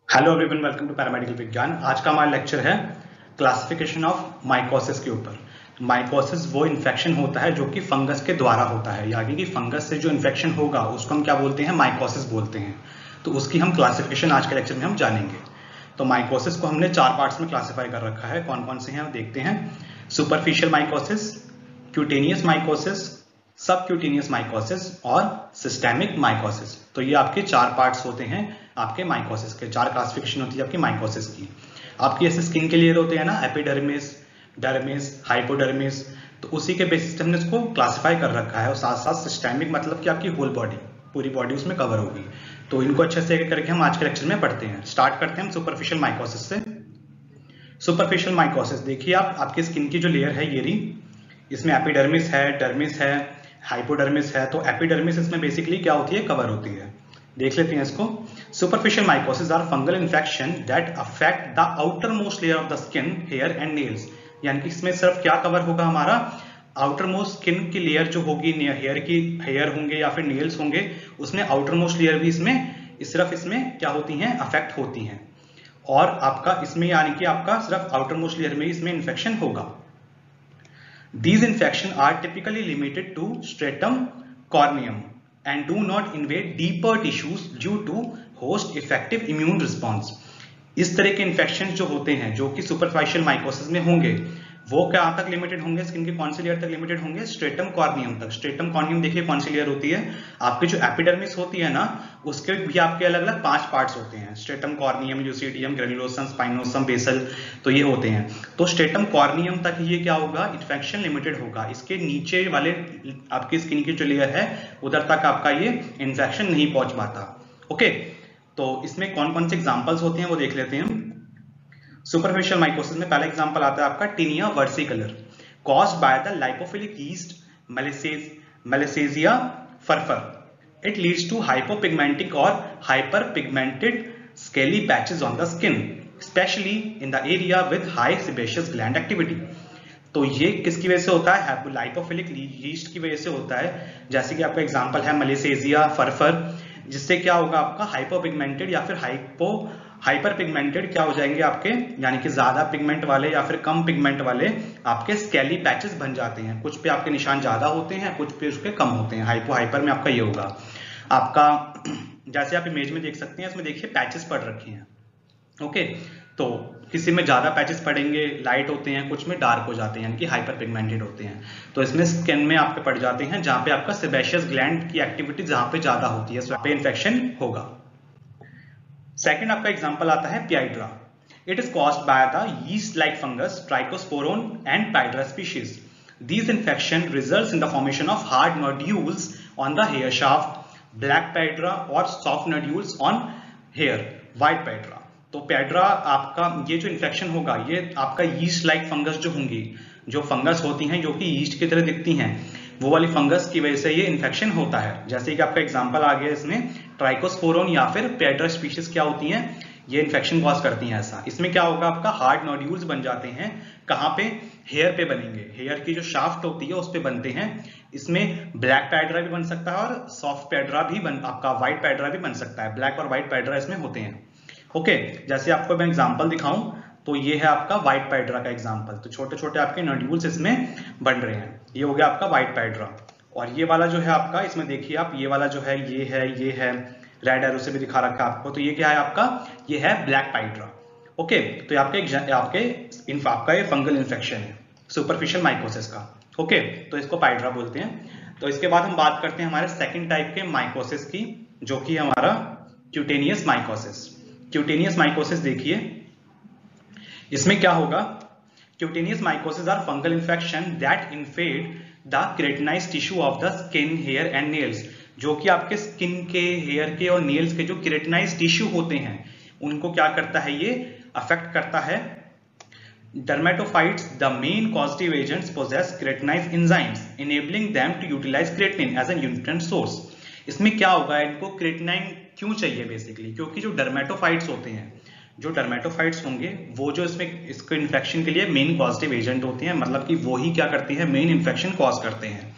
Hello everyone, welcome to paramedical Vigyan. आज का हमारा लेक्चर है क्लासिफिकेशन ऑफ माइकोसिस के ऊपर। माइकोसिस वो इन्फेक्शन होता है जो कि फंगस के द्वारा होता है, यानी कि फंगस से जो इन्फेक्शन होगा उसको हम क्या बोलते हैं, माइकोसिस बोलते हैं। तो उसकी हम क्लासिफिकेशन आज के लेक्चर में हम जानेंगे। तो माइकोसिस को हमने 4 पार्ट्स में क्लासीफाई कर रखा है। कौन कौन से हैं देखते हैं। Superficial mycosis, cutaneous mycosis, subcutaneous mycosis और सिस्टेमिक माइकोसिस। तो ये आपके 4 पार्ट्स होते हैं आपके माइकोसिस के। 4 क्लासिफिकेशन होती है आपकी माइकोसिस की। आपकी ऐसे स्किन के लेयर होते हैं ना, एपिडर्मिस, डर्मिस, हाइपोडर्मिस। तो उसी के बेसिस पे हमने इसको क्लासिफाई कर रखा है। और साथ साथ सिस्टेमिक मतलब कि आपकी होल बॉडी, पूरी बॉडी उसमें कवर होगी। तो इनको अच्छे से करके हम आज के लेक्चर में पढ़ते हैं। स्टार्ट करते हैं हम सुपरफिशियल माइकोसिस से। सुपरफिशियल माइकोसिस देखिए, आपकी स्किन की जो लेयर है ये रही, इसमें एपिडर्मिस है, डर्मिस है, हाइपोडर्मिस है। तो एपिडर्मिस इसमें बेसिकली क्या होती है, कवर होती है। देख लेते हैं इसको। Superficial mycosis are fungal infection that affect the outermost layer of the skin, hair and nails. यानी कि इसमें सिर्फ क्या कवर होगा, हमारा आउटर मोस्ट स्किन की लेयर जो होगी, हेयर होंगे या फिर नेल्स होंगे, उसमें आउटर मोस्ट लेयर भी इसमें सिर्फ इसमें क्या होती हैं, अफेक्ट होती हैं। और आपका इसमें यानी कि आपका सिर्फ आउटर मोस्ट लेयर में इसमें इन्फेक्शन होगा। These infections are typically limited to stratum corneum and do not invade deeper tissues due to host effective immune response. इस तरह के इन्फेक्शन जो होते हैं, जो कि सुपरफिशियल माइकोसिस में होंगे, वो कहाँ तक लिमिटेड होंगे, स्किन के कौन सी लेयर तक लिमिटेड होंगे, स्ट्रेटम कॉर्नियम तक। स्ट्रेटम कॉर्नियम देखिए कौन सी लेयर होती है, आपकी जो एपिडर्मिस होती है ना, उसके भी आपके अलग अलग 5 पार्ट्स होते हैं। Stratum corneum, lucidum, granulosum, spinosum, basale, तो ये होते हैं। तो स्ट्रेटम कॉर्नियम तक ये क्या होगा, इन्फेक्शन लिमिटेड होगा। इसके नीचे वाले आपकी स्किन की जो लेयर है उधर तक आपका ये इन्फेक्शन नहीं पहुंच पाता। ओके, तो इसमें कौन कौन से एग्जांपल्स होते हैं वो देख लेते हैं। सुपरफिशियल माइकोसिस में पहला एग्जांपल आता है आपका tinea versicolor, caused by the lipophilic yeast Malassezia furfur. It leads to hypopigmentic or hyperpigmented scaly patches on the skin, especially in the area with high sebaceous gland activity. तो ये किसकी वजह से होता है, लाइपोफिलिक यीस्ट की वजह से होता है। जैसे कि आपका एग्जांपल है Malassezia furfur, जिससे क्या होगा, आपका हाइपोपिगमेंटेड या फिर हाइपर पिगमेंटेड क्या हो जाएंगे आपके, यानी कि ज्यादा पिगमेंट वाले या फिर कम पिगमेंट वाले आपके स्केली पैचेस बन जाते हैं। कुछ पे आपके निशान ज्यादा होते हैं, कुछ पे उसके कम होते हैं। हाइपर में आपका ये होगा आपका, जैसे आप इमेज में देख सकते हैं, इसमें देखिए पैचेस पड़ रखे हैं। ओके, तो किसी में ज्यादा पैचेस पड़ेंगे, लाइट होते हैं, कुछ में डार्क हो जाते हैं, यानी कि हाइपर पिगमेंटेड होते हैं। तो इसमें स्किन में आपके पड़ जाते हैं जहां पे आपका सेबेशियस ग्लैंड की एक्टिविटी जहां पे ज्यादा होती है, वहां पे इन्फेक्शन होगा। सेकंड आपका एग्जांपल आता है piedra. It is caused by the yeast like fungus Trichosporon and Piedra species. These infection results in the formation of hard nodules on the hair shaft, black pedra, or soft nodules on hair, white pedra. तो पेड्रा आपका ये जो infection होगा, ये आपका yeast like fungus जो होंगी, जो फंगस होती हैं जो कि यीस्ट की तरह दिखती हैं, वो वाली फंगस की वजह से ये इन्फेक्शन होता है। जैसे कि आपका एग्जांपल आ गया इसमें, ट्राइकोस्पोरोन या फिर पेड्रा स्पीशीज क्या होती हैं, ये इन्फेक्शन कॉज करती हैं। ऐसा इसमें क्या होगा, आपका हार्ड नोड्यूल्स बन जाते हैं। कहाँ पे, हेयर पे बनेंगे, हेयर की जो शाफ्ट होती है उस पे बनते हैं। इसमें ब्लैक पैड्रा भी बन सकता है और सॉफ्ट पैड्रा भी आपका व्हाइट पैड्रा भी बन सकता है। ब्लैक और व्हाइट पैड्रा इसमें होते हैं। ओके, जैसे आपको मैं एग्जांपल दिखाऊं तो ये है आपका व्हाइट पैड्रा का एग्जांपल। तो छोटे छोटे आपके नोड्यूल्स इसमें बन रहे हैं। ये हो गया आपका व्हाइट पैड्रा। और ये वाला जो है आपका, इसमें देखिए आप, ये वाला जो है, ये है रेड एरो से भी दिखा रखा है आपको। तो ये क्या है आपका, ये है ब्लैक पैड्रा। ओके, तो आपका ये फंगल इन्फेक्शन है सुपरफिशियल माइकोसिस का। ओके, तो इसको पैड्रा बोलते हैं। तो इसके बाद हम बात करते हैं हमारे सेकंड टाइप के माइकोसिस की, जो कि हमारा क्यूटेनियस माइकोसिस। क्यूटेनियस माइकोसिस देखिए, इसमें क्या होगा, cutaneous mycosis are fungal infection that infect the keratinized tissue of the skin, hair and nails. जो कि आपके स्किन के, हेयर के और नेल्स के जो केराटिनाइज्ड टिश्यू होते हैं, उनको क्या करता है, ये अफेक्ट करता है। Dermatophytes, the main causative agents, possess keratinase enzymes, enabling them to utilize creatinine as a nutrient source. इसमें क्या होगा, इनको क्रिएटिनाइन क्यों चाहिए बेसिकली, क्योंकि जो डर्मेटोफाइट्स होते हैं, जो डर्मेटोफाइट्स होंगे, वो जो इसको इन्फेक्शन के लिए मेन पॉजिटिव एजेंट होते हैं, मतलब कि वो ही क्या करती है, मेन इन्फेक्शन कॉज करते हैं।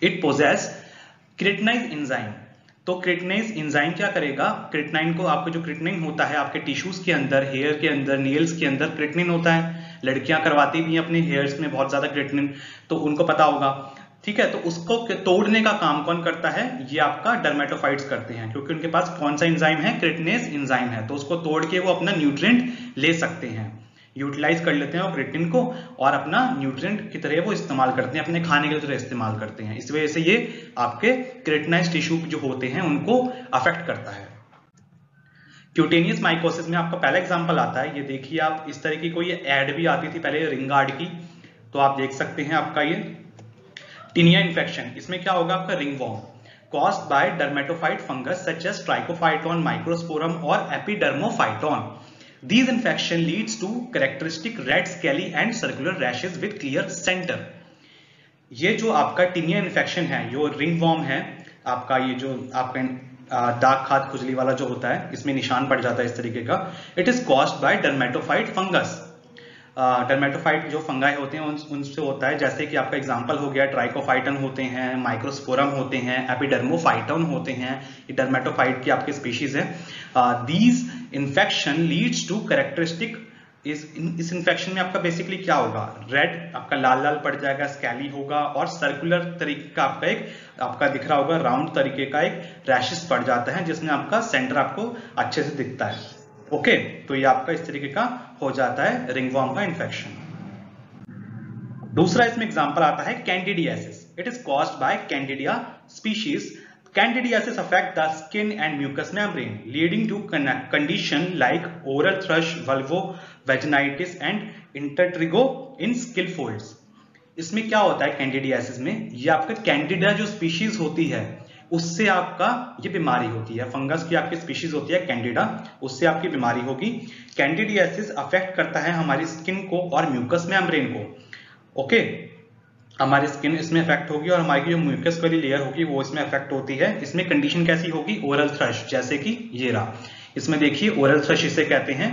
इट पोजेस क्रिएटिनाइज एंजाइम तो क्रिटिनाइज एंजाइम क्या करेगा, क्रिटिनाइन को, आपका जो क्रिटिनाइन होता है आपके टिश्यूज के अंदर, हेयर के अंदर, नेल्स के अंदर क्रिटिनाइन होता है, लड़कियां करवाती भी हैं अपने हेयर्स में बहुत ज्यादा क्रिटिनाइन, तो उनको पता होगा, ठीक है। तो उसको तोड़ने का काम कौन करता है, ये आपका डर्मेटोफाइट्स करते हैं, क्योंकि उनके पास कौन सा एंजाइम है, क्रिटिनेज एंजाइम है, तो उसको तोड़ के वो अपना न्यूट्रिएंट ले सकते हैं, यूटिलाइज कर लेते हैं और क्रिटिन को, और अपना न्यूट्रिएंट की तरह वो इस्तेमाल करते हैं, अपने खाने की तरह इस्तेमाल करते हैं। इस वजह से ये आपके क्रिटिनाइज टिश्यू जो होते हैं उनको अफेक्ट करता है। क्यूटेनियस माइकोसिस में आपका पहला एग्जांपल आता है, ये देखिए आप, इस तरह की कोई एड भी आती थी पहले रिंगार्ड की, तो आप देख सकते हैं आपका ये टीनिया इन्फेक्शन। इसमें क्या होगा, आपका ringworm caused by dermatophyte fungus such as Trichophyton, Microsporum or Epidermophyton. These infection leads to characteristic red scaly and circular rashes with clear center. ये जो आपका टीनिया इन्फेक्शन है, जो रिंगवॉर्म है आपका, ये जो आपका दाग खाद खुजली वाला जो होता है, इसमें निशान पड़ जाता है इस तरीके का। It is caused bye dermatophyte fungus. Dermatophyte जो फंगाई होते हैं उनसे होता है, जैसे कि आपका एग्जांपल हो गया ट्राइकोफाइटन होते हैं, माइक्रोस्पोरम होते हैं, एपिडर्मोफाइटन होते हैं, ये डर्मेटोफाइट की आपकी स्पीशीज है। These infection leads to characteristic, इस इन्फेक्शन में आपका बेसिकली क्या होगा, रेड आपका लाल लाल पड़ जाएगा, स्कैली होगा, और सर्कुलर तरीके का आपका एक आपका दिख रहा होगा राउंड तरीके का एक रैशेस पड़ जाता है, जिसमें आपका सेंटर आपको अच्छे से दिखता है। ओके, तो ये आपका इस तरीके का हो जाता है रिंगवॉर्म का इन्फेक्शन। दूसरा इसमें एग्जांपल आता है candidiasis. It is caused by Candida species. Candidiasis affect the skin and mucous membrane, leading to condition like oral thrush, vulvovaginitis and intertrigo in skin folds. इसमें क्या होता है कैंडिडियासिस में, ये आपका कैंडिडा जो स्पीशीज होती है उससे आपका ये बीमारी होती है, फंगस की आपकी स्पीशीज होती है कैंडिडा, उससे आपकी बीमारी होगी। कैंडिडियासिस अफेक्ट करता है हमारी स्किन को और म्यूकस मेम्ब्रेन को। ओके, हमारी स्किन इसमें अफेक्ट होगी और हमारी जो म्यूकस वाली लेयर होगी वो इसमें अफेक्ट होती है। इसमें कंडीशन कैसी होगी, ओरल थ्रश, जैसे कि ये रहा, इसमें देखिए ओरल थ्रश इसे कहते हैं,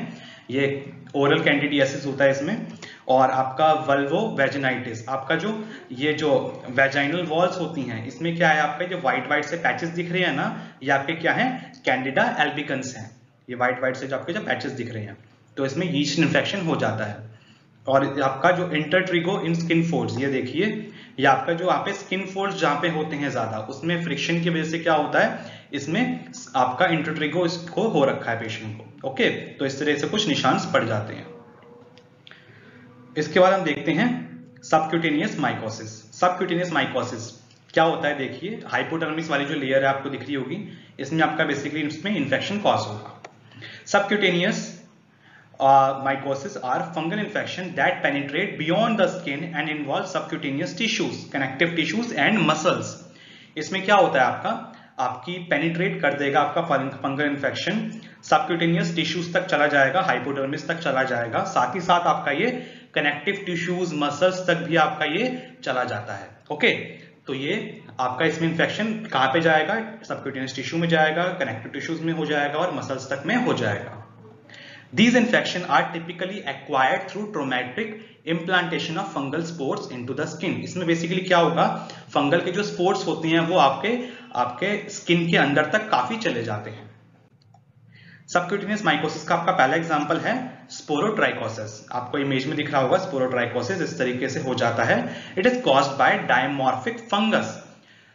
ये ओरल कैंडिडियासिस होता है इसमें। और आपका वल्वोवैजिनाइटिस, आपका जो ये जो वैजाइनल वॉल्स होती हैं, इसमें क्या है, आपके जो व्हाइट व्हाइट से पैचेस दिख रहे हैं ना, ये आपके क्या है, कैंडिडा एल्बिकन्स हैं, ये व्हाइट व्हाइट से जो आपके जो पैचेस दिख रहे हैं, तो इसमें यीस्ट इन्फेक्शन हो जाता है। और आपका जो इंटरट्रिगो इन स्किन फोल्ड्स, ये देखिए, ये आपका जो आप स्किन फोल्ड्स जहां पे होते हैं ज्यादा, उसमें फ्रिक्शन की वजह से क्या होता है, इसमें आपका इंटरट्रिगो इसको हो रखा है पेशेंट को। ओके, तो इस तरह से कुछ निशान पड़ जाते हैं। इसके बाद हम देखते हैं सबक्यूटेनियस माइकोसिस। सबक्यूटेनियस माइकोसिस क्या होता है, देखिए हाइपोडर्मिस वाली जो लेयर है आपको दिख रही होगी, इसमें आपका बेसिकली इसमें इंफेक्शन कॉज होगा। Subcutaneous mycosis are fungal infection that penetrate beyond the skin and involve subcutaneous tissues, connective tissues and muscles. इसमें क्या होता है, आपकी पेनिट्रेट कर देगा आपका फंगल इन्फेक्शन, सबक्यूटेनियस टिश्यूज तक चला जाएगा, हाइपोडर्मिस तक चला जाएगा, साथ ही साथ आपका ये कनेक्टिव टिश्यूज, मसल्स तक भी आपका ये चला जाता है। ओके, तो ये आपका इसमें इन्फेक्शन कहाँ पे जाएगा, सबक्यूटेनियस टिश्यू में जाएगा, कनेक्टिव टिश्यूज में हो जाएगा और मसल्स तक में हो जाएगा। These infections are typically acquired through traumatic implantation of fungal spores into the skin. इसमें बेसिकली क्या होगा, फंगल के जो स्पोर्स होती हैं वो आपके स्किन के अंदर तक काफी चले जाते हैं। सबक्यूटेनियस माइकोसिस का आपका पहला एग्जांपल है स्पोरोट्राइकोसिस, आपको इमेज में दिख रहा होगा स्पोरोट्राइकोसिस इस तरीके से हो जाता है। It is caused by dimorphic fungus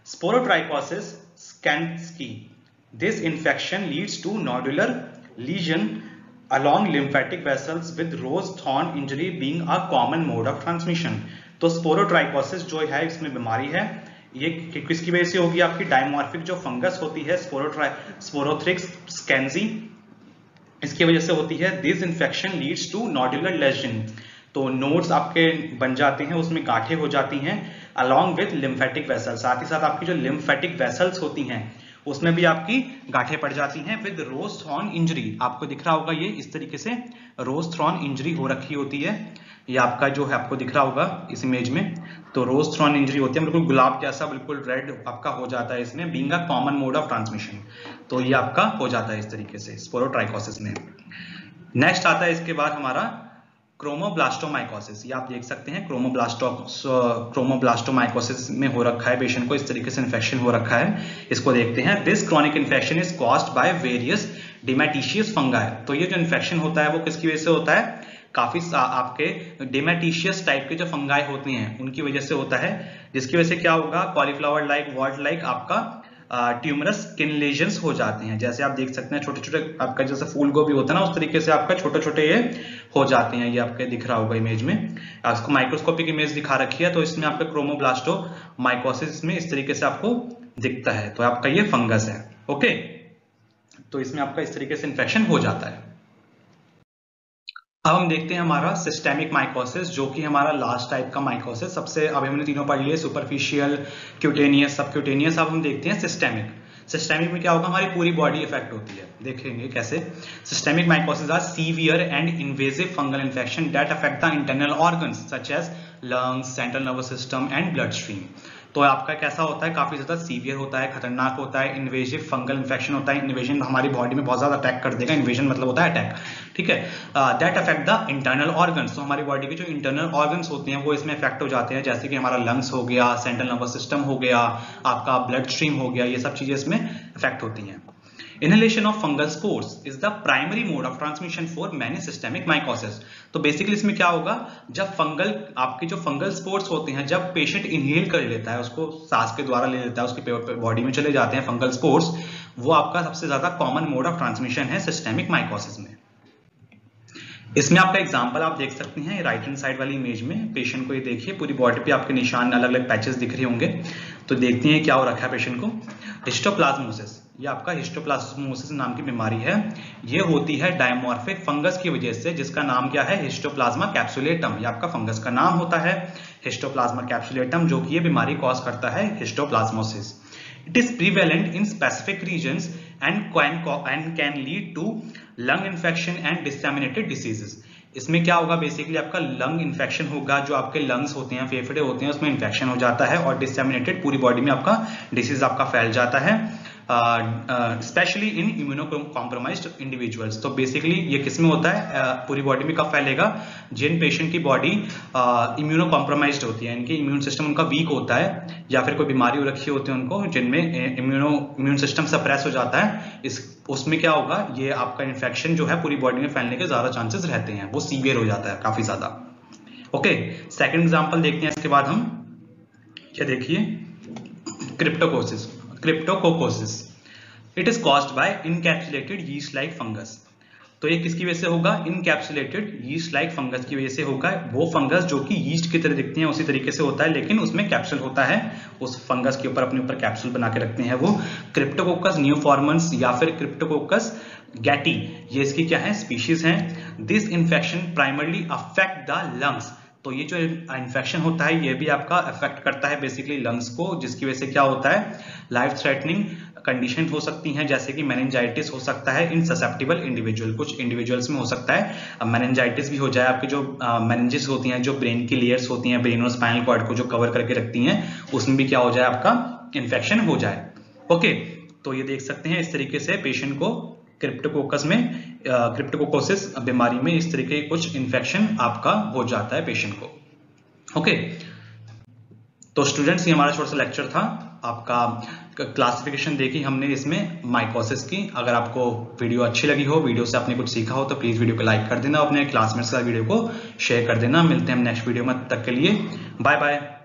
sporotrichosis schenckii. This infection leads to nodular lesion along lymphatic vessels with rose thorn injury being a common mode of transmission. तो स्पोरोट्राइकोसिस जो है इसमें बीमारी है, ये किसकी वजह से होगी, आपकी डायमॉर्फिक जो फंगस होती है स्पोरोथ्रिक्स स्कैंजी, इसकी वजह से होती है। This infection leads to nodular lesion, तो नोड्स आपके बन जाते हैं, उसमें गांठें हो जाती हैं, along with lymphatic vessels, साथ ही साथ आपकी जो lymphatic vessels होती हैं उसमें भी आपकी गांठें पड़ जाती हैं। विद रोज थॉर्न इंजरी, आपको दिख रहा होगा ये इस तरीके से रोज थॉर्न इंजरी हो रखी होती है, ये आपका जो है आपको दिख रहा होगा इस इमेज में, तो रोज थॉर्न इंजरी होती है, बिल्कुल गुलाब जैसा बिल्कुल रेड आपका हो जाता है इसमें, being a common mode of transmission, तो ये आपका हो जाता है इस तरीके से स्पोरोट्राइकोसिस में। नेक्स्ट आता है इसके बाद हमारा क्रोमोब्लास्टोमाइकोसिस, ये आप देख सकते हैं क्रोमोब्लास्टोमाइकोसिस में हो रखा है पेशेंट को, इस तरीके से इन्फेक्शन हो रखा है। इसको देखते हैं। This chronic infection is caused by various dematiaceous fungi. तो ये जो इन्फेक्शन होता है वो किसकी वजह से होता है? काफी आपके डिमेटिशियस टाइप के जो फंगाई होते हैं उनकी वजह से होता है, जिसकी वजह से क्या होगा? कॉलीफ्लावर लाइक, वॉल्ट लाइक आपका ट्यूमरस स्किन लेजन्स हो जाते हैं। जैसे आप देख सकते हैं छोटे छोटे आपका जैसे फूल गोभी होता है ना, उस तरीके से आपका छोटे छोटे ये हो जाते हैं। ये आपके दिख रहा होगा इमेज में, आपको माइक्रोस्कोपिक इमेज दिखा रखी है। तो इसमें आपका क्रोमोब्लास्टोमाइकोसिस में इस तरीके से आपको दिखता है, तो आपका ये फंगस है। ओके, तो इसमें आपका इस तरीके से इन्फेक्शन हो जाता है। अब हम देखते हैं हमारा सिस्टेमिक माइकोसिस, जो कि हमारा लास्ट टाइप का माइकोसिस। सबसे अभी हमने तीनों पढ़ लिए, सुपरफिशियल, क्यूटेनियस, सबक्यूटेनियस। अब हम देखते हैं सिस्टेमिक। सिस्टेमिक में क्या होगा? हमारी पूरी बॉडी इफेक्ट होती है। देखेंगे कैसे। Systemic mycosis are severe and invasive fungal infection that affect the internal organs such as lungs, central nervous system and bloodstream. तो आपका कैसा होता है? काफी ज्यादा सीवियर होता है, खतरनाक होता है, इन्वेजिव फंगल इन्फेक्शन होता है। इन्वेजन हमारी बॉडी में बहुत ज्यादा अटैक कर देगा। इन्वेजन मतलब होता है अटैक, ठीक है। That affect the internal organs. तो हमारी बॉडी के जो इंटरनल ऑर्गन्स होते हैं वो इसमें अफेक्ट हो जाते हैं, जैसे कि हमारा लंग्स हो गया, सेंट्रल नर्वस सिस्टम हो गया, आपका ब्लड स्ट्रीम हो गया, ये सब चीजें इसमें अफेक्ट होती हैं। Inhalation of fungal spores is the primary mode of transmission for many systemic mycosis। तो बेसिकली इसमें क्या होगा? जब आपके जो फंगल स्पोर्स होते हैं, जब पेशेंट इनहेल कर लेता है, उसको सांस के द्वारा ले लेता है, उसके बॉडी में चले जाते हैं फंगल स्पोर्स, वो आपका सबसे ज्यादा कॉमन मोड ऑफ ट्रांसमिशन है सिस्टेमिक माइकोसिस में। इसमें आपका एग्जांपल आप देख सकते हैं राइट हैंड साइड वाली इमेज में। पेशेंट को ये देखिए, पूरी बॉडी पे आपके निशान, अलग अलग पैचेस दिख रहे होंगे। तो देखते हैं क्या हो रखा है पेशेंट को। हिस्टोप्लाज्मोसिस, ये आपका हिस्टोप्लाज्मोसिस नाम की बीमारी है। ये होती है डायमॉर्फिक फंगस की वजह से, जिसका नाम क्या है? Histoplasma capsulatum. ये आपका फंगस का नाम होता है हिस्टोप्लाज्मा कैप्सुलेटम, जो कि ये बीमारी कॉज करता है histoplasmosis. It is prevalent in specific regions and can lead to lung infection and disseminated diseases. इसमें क्या होगा? बेसिकली आपका लंग इन्फेक्शन होगा, जो आपके लंग्स होते हैं, फेफड़े होते हैं, उसमें इन्फेक्शन हो जाता है, और डिसेमिनेटेड पूरी बॉडी में आपका डिसीज आपका फैल जाता है, specially in immuno compromised individuals. तो बेसिकली ये किसमें होता है? पूरी बॉडी में कब फैलेगा? जिन पेशेंट की बॉडी इम्यूनो कॉम्प्रोमाइज्ड होती है, इनके इम्यून सिस्टम उनका वीक होता है, या फिर कोई बीमारी हो रखी होती है उनको, जिनमें इम्यून सिस्टम सप्रेस हो जाता है, उसमें क्या होगा? ये आपका इन्फेक्शन जो है पूरी बॉडी में फैलने के ज्यादा चांसेस रहते हैं, वो सीवियर हो जाता है काफी ज्यादा। ओके, सेकंड एग्जांपल देखते हैं इसके बाद हम। क्या देखिए, cryptococcosis. Cryptococcosis it is caused by encapsulated yeast like fungus. तो ये किसकी वजह से होगा? इनकैप्सुलेटेड यीस्ट लाइक फंगस की वजह से होगा। वो फंगस जो कि यीस्ट की तरह दिखती है उसी तरीके से होता है, लेकिन उसमें कैप्सूल होता है, उस फंगस के ऊपर अपने ऊपर कैप्सूल बना के रखते हैं वो। क्रिप्टोकोकस न्यूफॉर्मन्स या फिर क्रिप्टोकोकस गैटी, ये इसकी क्या है? स्पीशीज हैं। This infection primarily affect the lungs. तो ये जो इन्फेक्शन होता है ये भी आपका अफेक्ट करता है बेसिकली लंग्स को, जिसकी वजह से क्या होता है? लाइफ थ्रेटनिंग कंडीशन हो सकती हैं, जैसे कि मेनिंजाइटिस हो सकता है इन ससेप्टिबल इंडिविजुअल। कुछ इंडिविजुअल्स में हो सकता है मेनिंजाइटिस भी हो जाए। आपकी जो मेनिंजेस होती हैं, जो ब्रेन की लेयर्स होती हैं, ब्रेन और स्पाइनल कॉर्ड को जो कवर करके रखती हैं, उसमें भी क्या हो जाए? आपका इन्फेक्शन हो जाए। ओके, तो ये देख सकते हैं इस तरीके से पेशेंट को क्रिप्टोकोकोसिस बीमारी में इस तरीके कुछ इन्फेक्शन आपका हो जाता है पेशेंट को। ओके, तो स्टूडेंट्स ये हमारा छोटा सा लेक्चर था, आपका क्लासिफिकेशन देखी हमने इसमें माइकोसिस की। अगर आपको वीडियो अच्छी लगी हो, वीडियो से आपने कुछ सीखा हो, तो प्लीज वीडियो को लाइक कर देना, अपने क्लासमेट्स के साथ वीडियो को शेयर कर देना। मिलते हैं हम नेक्स्ट वीडियो में, तब तक के लिए बाय बाय।